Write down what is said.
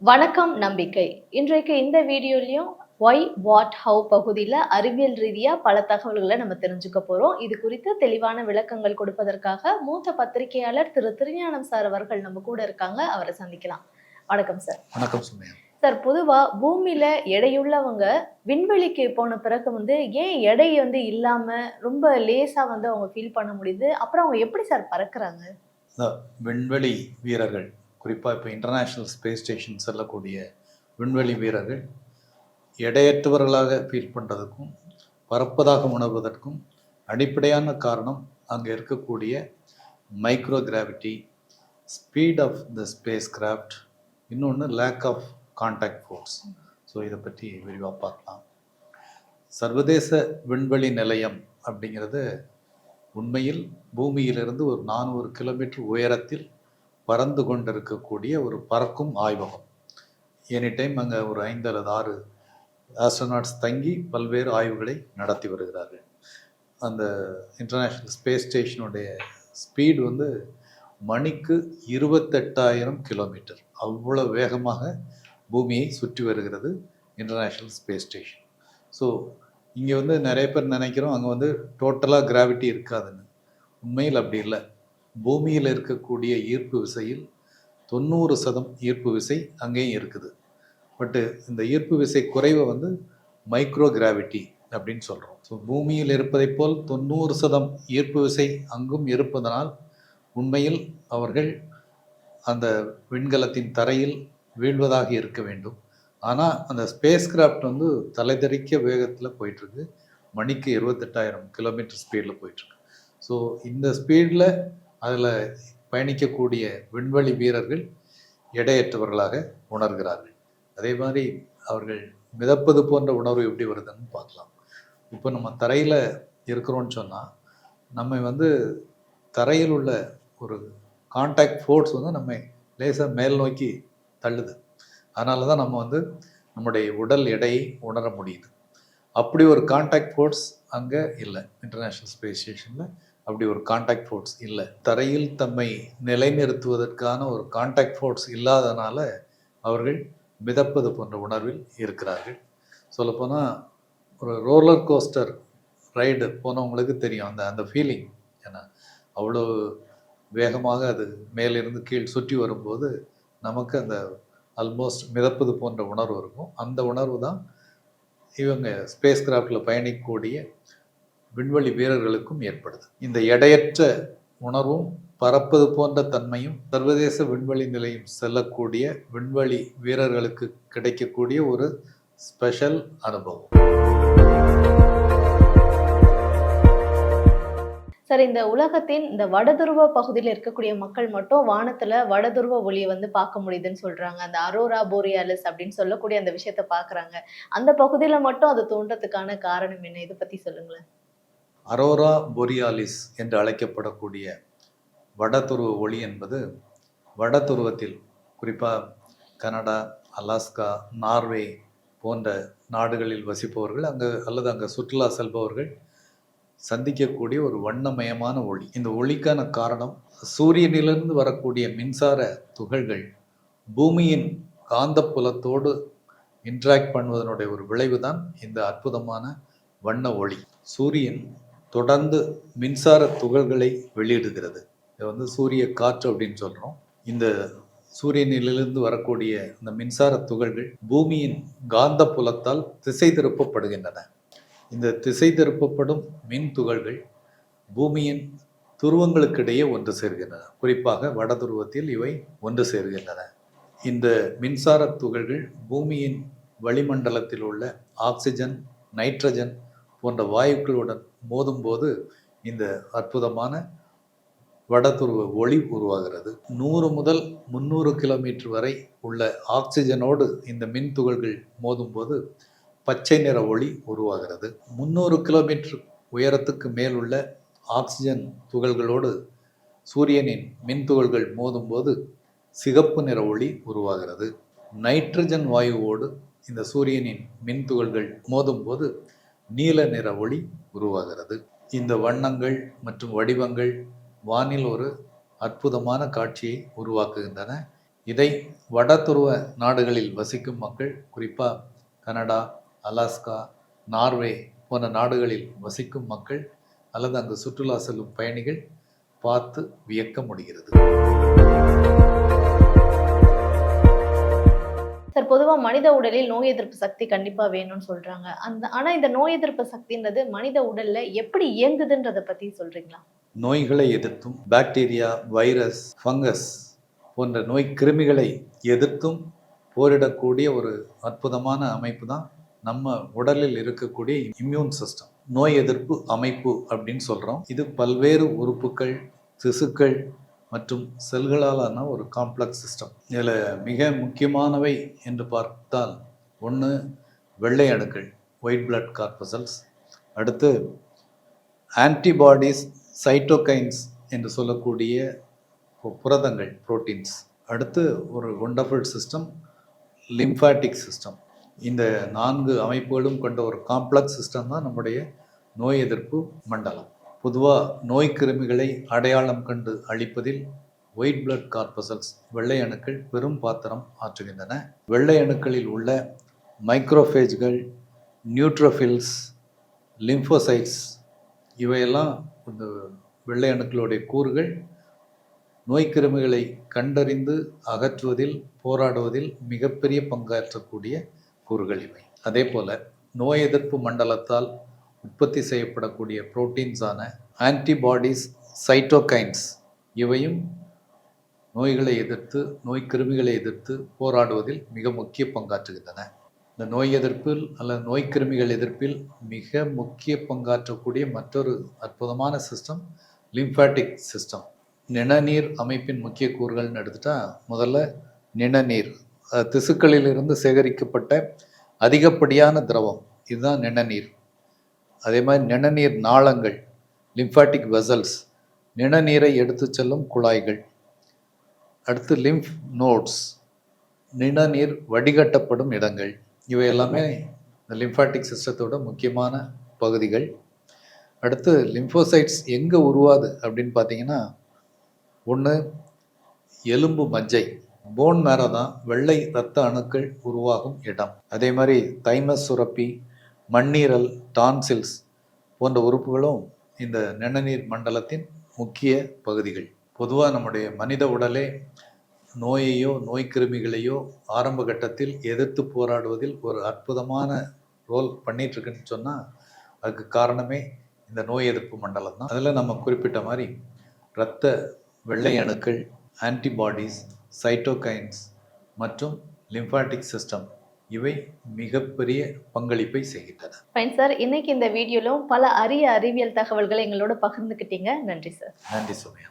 வணக்கம் நம்பிக்கை. இன்றைக்கு இந்த வீடியோலயும் ஒய், வாட், ஹவ் பகுதியில அறிவியல் ரீதியா பல தகவல்கள நம்ம தெரிஞ்சுக்க போறோம். இது குறித்து தெளிவான விளக்கங்கள் கொடுப்பதற்காக மூத்த பத்திரிகையாளர் திரு திருஞானம் சார் அவர்கள் நம்ம கூட இருக்காங்க. அவர சந்திக்கலாம். வணக்கம் சார். வணக்கம் சுமையா. சார், பொதுவா பூமியில எடையுள்ளவங்க விண்வெளிக்கு போன பிறகு ஏன் எடை இல்லாம ரொம்ப லேசா அவங்க ஃபீல் பண்ண முடியுது? அப்புறம் அவங்க எப்படி சார் பறக்குறாங்க? விண்வெளி வீரர்கள் குறிப்பாக இப்போ இன்டர்நேஷ்னல் ஸ்பேஸ் ஸ்டேஷன் செல்லக்கூடிய விண்வெளி வீரர்கள் எடையற்றவர்களாக ஃபீல் பண்ணுறதுக்கும் பறப்பதாக உணர்வதற்கும் அடிப்படையான காரணம் அங்கே இருக்கக்கூடிய microgravity, speed of the spacecraft, இன்னொன்று lack of contact force. So இதை பற்றி விரிவாக பார்க்கலாம். சர்வதேச விண்வெளி நிலையம் அப்படிங்கிறது உண்மையில் பூமியிலிருந்து ஒரு 400 கிலோமீட்டர் உயரத்தில் பறந்து கொண்டிருக்கக்கூடிய ஒரு பறக்கும் ஆய்வகம். எனி டைம் அங்கே ஒரு 5 அல்லது 6 ஆஸ்ட்ரோநாட்ஸ் தங்கி பல்வேறு ஆய்வுகளை நடத்தி வருகிறார்கள். அந்த இன்டர்நேஷ்னல் ஸ்பேஸ் ஸ்டேஷனுடைய ஸ்பீடு மணிக்கு 28,000 கிலோமீட்டர். அவ்வளோ வேகமாக பூமியை சுற்றி வருகிறது இன்டர்நேஷ்னல் ஸ்பேஸ் ஸ்டேஷன். ஸோ இங்கே நிறைய பேர் நினைக்கிறோம் அங்கே டோட்டலாக கிராவிட்டி இருக்காதுன்னு. உண்மையில் அப்படி இல்லை. பூமியில் இருக்கக்கூடிய ஈர்ப்பு விசையில் 90% ஈர்ப்பு விசை அங்கேயும் இருக்குது. பட்டு இந்த ஈர்ப்பு விசை குறைவை மைக்ரோ கிராவிட்டி அப்படின்னு சொல்கிறோம். ஸோ பூமியில் இருப்பதை போல் 90% ஈர்ப்பு விசை அங்கும் இருப்பதனால் உண்மையில் அவர்கள் அந்த விண்கலத்தின் தரையில் வீழ்வதாக இருக்க வேண்டும். ஆனால் அந்த ஸ்பேஸ் கிராஃப்ட் தலைதெறிக்க வேகத்தில் போயிட்டுருக்கு. மணிக்கு 28,000 கிலோமீட்டர் ஸ்பீடில் போயிட்டுருக்கு. ஸோ இந்த ஸ்பீடில் அதில் பயணிக்கக்கூடிய விண்வெளி வீரர்கள் எடையற்றவர்களாக உணர்கிறார்கள். அதே மாதிரி அவர்கள் மிதப்பது போன்ற உணர்வு எப்படி வருதுன்னு பார்க்கலாம். இப்போ நம்ம தரையில் இருக்கிறோன்னு சொன்னால் நம்ம தரையில் உள்ள ஒரு கான்டாக்ட் ஃபோர்ஸ் நம்ம லேசாக மேல் நோக்கி தள்ளுது. அதனால தான் நம்ம நம்முடைய உடல் எடையை உணர முடியுது. அப்படி ஒரு கான்டாக்ட் ஃபோர்ஸ் அங்கே இல்லை. இன்டர்நேஷ்னல் ஸ்பேஸ் ஸ்டேஷனில் அப்படி ஒரு கான்டாக்ட் ஃபோர்ஸ் இல்லை. தரையில் தம்மை நிலைநிறுத்துவதற்கான ஒரு கான்டாக்ட் ஃபோர்ஸ் இல்லாதனால அவர்கள் மிதப்பது போன்ற உணர்வில் இருக்கிறார்கள். சொல்லப்போனால் ஒரு ரோலர் கோஸ்டர் ரைடு போனவங்களுக்கு தெரியும் அந்த அந்த ஃபீலிங். ஏன்னா அவ்வளோ வேகமாக அது மேலிருந்து கீழ் சுற்றி வரும்போது நமக்கு அந்த ஆல்மோஸ்ட் மிதப்பது போன்ற உணர்வு இருக்கும். அந்த உணர்வு தான் இவங்க ஸ்பேஸ் கிராஃப்டில் பயணிக்கக்கூடிய விண்வெளி வீரர்களுக்கும் ஏற்படுது. இந்த எடையற்ற உணர்வும் பறப்பது போன்ற தன்மையும் சர்வதேச விண்வெளி நிலையம் செல்லக்கூடிய விண்வெளி வீரர்களுக்கு கிடைக்கக்கூடிய ஒரு ஸ்பெஷல் அனுபவம். சார், இந்த உலகத்தின் இந்த வடதுருவ பகுதியில் இருக்கக்கூடிய மக்கள் மட்டும் வானத்துல வடதுருவ ஒளியை பார்க்க முடியுதுன்னு சொல்றாங்க. அந்த அரோரா போரியாலிஸ் அப்படின்னு சொல்லக்கூடிய அந்த விஷயத்த பாக்குறாங்க. அந்த பகுதியில மட்டும் அது தோன்றதுக்கான காரணம் என்ன? இதை பத்தி சொல்லுங்களேன். அரோரா போரியாலிஸ் என்று அழைக்கப்படக்கூடிய வடதுருவ ஒளி என்பது வடதுருவத்தில் குறிப்பாக கனடா, அலாஸ்கா, நார்வே போன்ற நாடுகளில் வசிப்பவர்கள் அங்கே சுற்றுலா செல்பவர்கள் சந்திக்கக்கூடிய ஒரு வண்ணமயமான ஒளி. இந்த ஒளிக்கான காரணம் சூரியனிலிருந்து வரக்கூடிய மின்சார துகள்கள் பூமியின் காந்தப்புலத்தோடு இன்ட்ராக்ட் பண்ணுவதனுடைய ஒரு விளைவு தான் இந்த அற்புதமான வண்ண ஒளி. சூரியன் தொடர்ந்து மின்சார துகள்களை வெளியிடுகிறது. இதை சூரிய காற்று அப்படின்னு சொல்கிறோம். இந்த சூரியனிலிருந்து வரக்கூடிய இந்த மின்சார துகள்கள் பூமியின் காந்த புலத்தால் திசை திருப்பப்படுகின்றன. இந்த திசை திருப்பப்படும் மின் துகள்கள் பூமியின் துருவங்களுக்கிடையே ஒன்று சேர்கின்றன. குறிப்பாக வட துருவத்தில் இவை ஒன்று சேர்கின்றன. இந்த மின்சார துகள்கள் பூமியின் வளிமண்டலத்தில் உள்ள ஆக்சிஜன், நைட்ரஜன் போன்ற வாயுக்களுடன் மோதும்போது இந்த அற்புதமான வடதுருவ ஒளி உருவாகிறது. 100 முதல் 300 கிலோமீட்டர் வரை உள்ள ஆக்சிஜனோடு இந்த மின் துகள்கள் மோதும்போது பச்சை நிற ஒளி உருவாகிறது. 300 கிலோமீட்டர் உயரத்துக்கு மேல் உள்ள ஆக்சிஜன் துகள்களோடு சூரியனின் மின் துகள்கள் மோதும்போது சிகப்பு நிற ஒளி உருவாகிறது. நைட்ரஜன் வாயுவோடு இந்த சூரியனின் மின் துகள்கள் மோதும்போது நீல நிற ஒளி உருவாகிறது. இந்த வண்ணங்கள் மற்றும் வடிவங்கள் வானில் ஒரு அற்புதமான காட்சியை உருவாக்குகின்றன. இதை வட துருவ நாடுகளில் வசிக்கும் மக்கள், குறிப்பாக கனடா, அலாஸ்கா, நார்வே போன்ற நாடுகளில் வசிக்கும் மக்கள் அல்லது அங்கு சுற்றுலா செல்லும் பயணிகள் பார்த்து வியக்க முடிகிறது. சார், பொதுவா மனித உடலில் நோய் எதிர்ப்பு சக்தி கண்டிப்பா வேணும்னு சொல்றாங்க. ஆனா இந்த நோய் எதிர்ப்பு சக்தின்றது மனித உடல்ல எப்படி இயங்குதுன்றத பத்தி சொல்றீங்களா? நோய்களை எதிர்த்தும் பாக்டீரியா, வைரஸ், ஃபங்கஸ் போன்ற நோய் கிருமிகளை எதிர்த்தும் போரிடக்கூடிய ஒரு அற்புதமான அமைப்பு தான் நம்ம உடலில் இருக்கக்கூடிய இம்யூன் சிஸ்டம். நோய் எதிர்ப்பு அமைப்பு அப்படின்னு சொல்கிறோம். இது பல்வேறு உறுப்புகள், திசுக்கள் மற்றும் செல்களாலான ஒரு காம்ப்ளெக்ஸ் சிஸ்டம். இதில் மிக முக்கியமானவை என்று பார்த்தால், ஒன்று வெள்ளை அணுக்கள், ஒயிட் பிளட் கார்பசல்ஸ். அடுத்து ஆன்டிபாடிஸ், சைட்டோகைன்ஸ் என்று சொல்லக்கூடிய புரதங்கள், புரோட்டீன்ஸ். அடுத்து ஒரு ஒண்டர்ஃபுல் சிஸ்டம், லிம்ஃபாட்டிக் சிஸ்டம். இந்த 4 அமைப்புகளும் கொண்ட ஒரு காம்ப்ளெக்ஸ் சிஸ்டம் தான் நம்முடைய நோய் எதிர்ப்பு மண்டலம். பொதுவாக நோய் கிருமிகளை அடையாளம் கண்டு அழிப்பதில் ஒயிட் பிளட் கார்பசல்ஸ், வெள்ளை அணுக்கள் பெரும் பாத்திரம் ஆற்றுகின்றன. வெள்ளை அணுக்களில் உள்ள மைக்ரோஃபேஜ்கள், நியூட்ரோஃபில்ஸ், லிம்போசைட்ஸ் இவையெல்லாம் இந்த வெள்ளை அணுக்களுடைய கூறுகள் நோய்க்கிருமிகளை கண்டறிந்து அகற்றுவதில், போராடுவதில் மிகப்பெரிய பங்காற்றக்கூடிய கூறுகள் இவை. அதே போல் நோய் எதிர்ப்பு மண்டலத்தால் உற்பத்தி செய்யப்படக்கூடிய புரோட்டீன்ஸான ஆன்டிபாடிஸ், சைட்டோகைன்ஸ் இவையும் நோய்களை எதிர்த்து, நோய்க்கிருமிகளை எதிர்த்து போராடுவதில் மிக முக்கிய பங்காற்றுகின்றன. இந்த நோய் எதிர்ப்பில் அல்லது நோய்க்கிருமிகள் எதிர்ப்பில் மிக முக்கிய பங்காற்றக்கூடிய மற்றொரு அற்புதமான சிஸ்டம் லிம்ஃபாட்டிக் சிஸ்டம். நிணநீர் அமைப்பின் முக்கிய கூறுகள்னு எடுத்துட்டா, முதல்ல நிணநீர், திசுக்களிலிருந்து சேகரிக்கப்பட்ட அதிகப்படியான திரவம், இதுதான் நிணநீர். அதே மாதிரி நிணநீர் நாளங்கள், லிம்ஃபாட்டிக் வெசல்ஸ், நிணநீரை எடுத்து செல்லும் குழாய்கள். அடுத்து லிம்ஃப் நோட்ஸ், நிணநீர் வடிகட்டப்படும் இடங்கள். இவை எல்லாமே இந்த லிம்ஃபாட்டிக் சிஸ்டத்தோட முக்கியமான பகுதிகள். அடுத்து லிம்போசைட்ஸ் எங்கே உருவாது அப்படின்னு பார்த்தீங்கன்னா, ஒன்று எலும்பு மஜ்ஜை, போன் மேரோ தான் வெள்ளை இரத்த அணுக்கள் உருவாகும் இடம். அதே மாதிரி தைமஸ் சுரப்பி, மண்ணீரல், டான்சில்ஸ் போன்ற உறுப்புகளும் இந்த நிணநீர் மண்டலத்தின் முக்கிய பகுதிகள். பொதுவாக நம்முடைய மனித உடலே நோயையோ நோய்க்கிருமிகளையோ ஆரம்ப கட்டத்தில் எதிர்த்து போராடுவதில் ஒரு அற்புதமான ரோல் பண்ணிகிட்ருக்குன்னு சொன்னால் அதுக்கு காரணமே இந்த நோய் எதிர்ப்பு மண்டலம் தான். அதில் நம்ம குறிப்பிட்ட மாதிரி இரத்த வெள்ளை அணுக்கள், ஆன்டிபாடிஸ், சைட்டோகைன்ஸ் மற்றும் லிம்ஃபாட்டிக் சிஸ்டம் இவை மிகப்பெரிய பங்களிப்பை செய்கின்றன. ஃபைன் சார், இன்னைக்கு இந்த வீடியோலும் பல அரிய அறிவியல் தகவல்களை எங்களோட பகிர்ந்துக்கிட்டீங்க. நன்றி சார். நன்றி சோமியா.